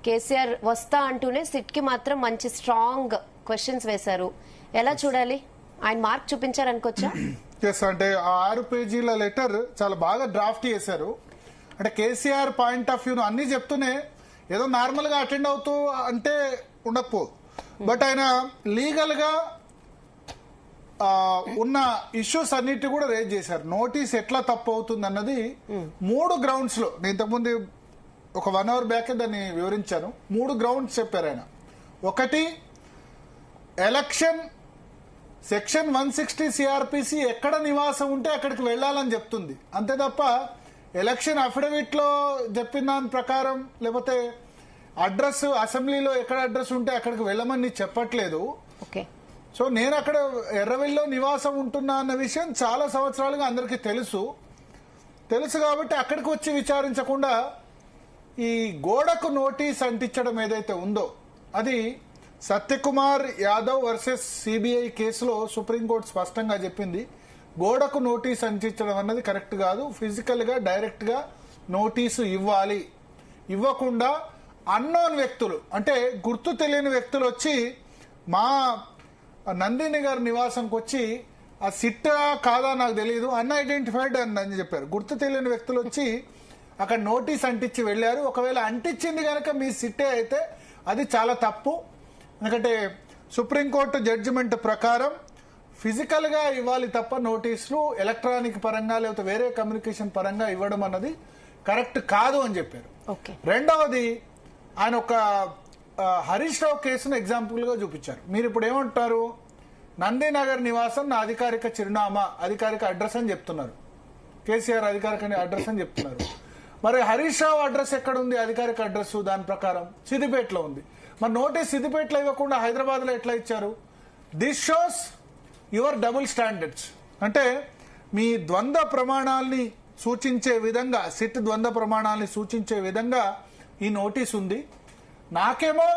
కేసీఆర్ వస్తా అంటూనే సిట్ కి మాత్రం మంచి స్ట్రాంగ్ క్వశ్చన్స్ వేశారు. ఎలా చూడాలి? ఆయన మార్క్ చూపించారనుకోవచ్చా? ఎస్, అంటే ఆ 6 పేజీల లెటర్ చాలా బాగా డ్రాఫ్ట్ చేశారు. అంటే కేసీఆర్ పాయింట్ ఆఫ్ వ్యూ అన్ని చెప్తూనే ఏదో నార్మల్ గా అటెండ్ అవుతూ అంటే ఉండకపోదు. బట్ ఆయన లీగల్ గా ఉన్న ఇష్యూస్ అన్నిటి కూడా రేజ్ చేశారు. నోటీస్ ఎట్లా తప్పు అవుతుంది అన్నది 3 గ్రౌండ్స్ లో, నేను ఇంతకుముందు ఒక 1 అవర్ బ్యాక్ దాన్ని వివరించాను. 3 గ్రౌండ్స్ చెప్పారు ఆయన. ఒకటి, ఎలక్షన్ సెక్షన్ 160 సిఆర్పిసి ఎక్కడ నివాసం ఉంటే అక్కడికి వెళ్లాలని చెప్తుంది. అంతే తప్ప ఎలక్షన్ అఫిడవిట్ లో చెప్పిన దాని ప్రకారం లేకపోతే అడ్రస్ అసెంబ్లీలో ఎక్కడ అడ్రస్ ఉంటే అక్కడికి వెళ్ళమని చెప్పట్లేదు. సో నేను అక్కడ ఎర్రవెల్లిలో నివాసం ఉంటున్నా అన్న విషయం చాలా సంవత్సరాలుగా అందరికీ తెలుసు కాబట్టి అక్కడికి వచ్చి విచారించకుండా ఈ గోడకు నోటీస్ అంటించడం ఏదైతే ఉందో అది సత్యకుమార్ యాదవ్ వర్సెస్ సిబిఐ కేసులో సుప్రీంకోర్టు స్పష్టంగా చెప్పింది. గోడకు నోటీస్ అంటించడం అన్నది కరెక్ట్ కాదు. ఫిజికల్ గా డైరెక్ట్ గా నోటీసు ఇవ్వాలి. ఇవ్వకుండా అన్నోన్ వ్యక్తులు, అంటే గుర్తు తెలియని వ్యక్తులు వచ్చి మా నందిని గారి నివాసంకి వచ్చి ఆ సిట్టా కాదా నాకు తెలియదు, అన్ఐడెంటిఫైడ్ అని చెప్పారు. గుర్తు తెలియని వ్యక్తులు వచ్చి అక్కడ నోటీస్ అంటించి వెళ్లారు. ఒకవేళ అంటించింది కనుక మీ సిట్టే అయితే అది చాలా తప్పు. ఎందుకంటే సుప్రీంకోర్టు జడ్జిమెంట్ ప్రకారం ఫిజికల్ గా ఇవ్వాలి తప్ప నోటీసులు ఎలక్ట్రానిక్ పరంగా లేకపోతే వేరే కమ్యూనికేషన్ పరంగా ఇవ్వడం అన్నది కరెక్ట్ కాదు అని చెప్పారు. రెండవది, ఆయన ఒక హరీష్ రావు కేసును ఎగ్జాంపుల్ గా చూపించారు. మీరు ఇప్పుడు ఏమంటారు, నందీనగర్ నివాసం నా అధికారిక చిరునామా, అధికారిక అడ్రస్ అని చెప్తున్నారు. కేసీఆర్ అధికారిక అడ్రస్ అని చెప్తున్నారు. మరి హరీష్ రావు అడ్రస్ ఎక్కడ ఉంది? అధికారిక అడ్రస్ దాని ప్రకారం సిద్దిపేటలో ఉంది. మరి నోటీస్ సిద్దిపేటలో ఇవ్వకుండా హైదరాబాద్ లో ఎట్లా ఇచ్చారు? This shows your double standards. అంటే మీ ద్వంద్వ ప్రమాణాలని సూచించే విధంగా, సిట్ ద్వంద్వ ప్రమాణాలని సూచించే విధంగా ఈ నోటీస్ ఉంది. నాకేమో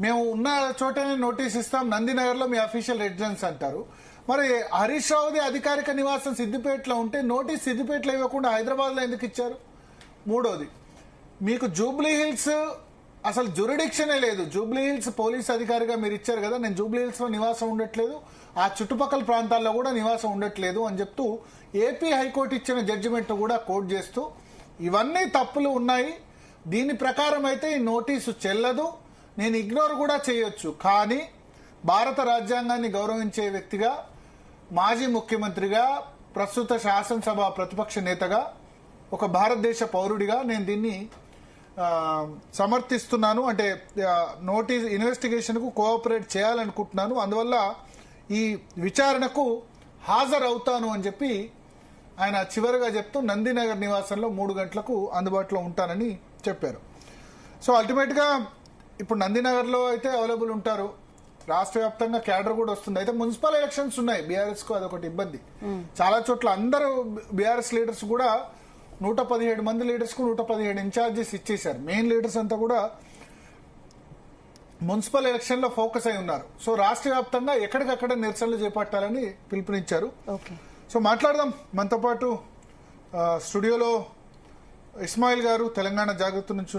మేము ఉన్న చోటనే నోటీస్ ఇస్తాం, నందినగర్ లో మీ అఫీషియల్ రెసిడెన్స్ అంటారు. మరి హరీష్ రావుది అధికారిక నివాసం సిద్దిపేటలో ఉంటే నోటీస్ సిద్దిపేటలో ఇవ్వకుండా హైదరాబాద్ లో ఎందుకు ఇచ్చారు? మూడోది, మీకు జూబ్లీ హిల్స్ అసలు జ్యూరిడిక్షనే లేదు. జూబ్లీ హిల్స్ పోలీస్ అధికారిగా మీరు ఇచ్చారు కదా, నేను జూబ్లీ హిల్స్ లో నివాసం ఉండట్లేదు, ఆ చుట్టుపక్కల ప్రాంతాల్లో కూడా నివాసం ఉండట్లేదు అని చెప్తూ ఏపీ హైకోర్టు ఇచ్చిన జడ్జిమెంట్ కూడా కోట్ చేస్తూ ఇవన్నీ తప్పులు ఉన్నాయి, దీని ప్రకారం అయితే ఈ నోటీసు చెల్లదు, నేను ఇగ్నోర్ కూడా చేయొచ్చు. కానీ భారత రాజ్యాంగాన్ని గౌరవించే వ్యక్తిగా, మాజీ ముఖ్యమంత్రిగా, ప్రస్తుత శాసనసభ ప్రతిపక్ష నేతగా, ఒక భారతదేశ పౌరుడిగా నేను దీన్ని సమర్థిస్తున్నాను. అంటే నోటీస్ ఇన్వెస్టిగేషన్ కు కోఆపరేట్ చేయాలనుకుంటున్నాను, అందువల్ల ఈ విచారణకు హాజరవుతాను అని చెప్పి ఆయన చివరిగా చెప్తూ నందినగర్ నివాసంలో 3 గంటలకు అందుబాటులో ఉంటానని చెప్పారు. సో అల్టిమేట్ గా ఇప్పుడు నందినగర్ లో అయితే అవైలబుల్ ఉంటారు. రాష్ట్ర వ్యాప్తంగా క్యాడర్ కూడా వస్తుంది. అయితే మున్సిపల్ ఎలక్షన్స్ ఉన్నాయి బీఆర్ఎస్ కు, అదొకటి ఇబ్బంది. చాలా చోట్ల అందరూ బీఆర్ఎస్ లీడర్స్ కూడా 117 మంది లీడర్స్ కు 117 ఇన్ఛార్జెస్ ఇచ్చేశారు. మెయిన్ లీడర్స్ అంతా కూడా మున్సిపల్ ఎలక్షన్ లో ఫోకస్ అయి ఉన్నారు. సో రాష్ట్ర వ్యాప్తంగా ఎక్కడికక్కడ నిరసనలు చేపట్టాలని పిలుపునిచ్చారు. సో మాట్లాడదాం. మనతో పాటు స్టూడియోలో ఇస్మాయిల్ గారు తెలంగాణ జాగృతి నుంచి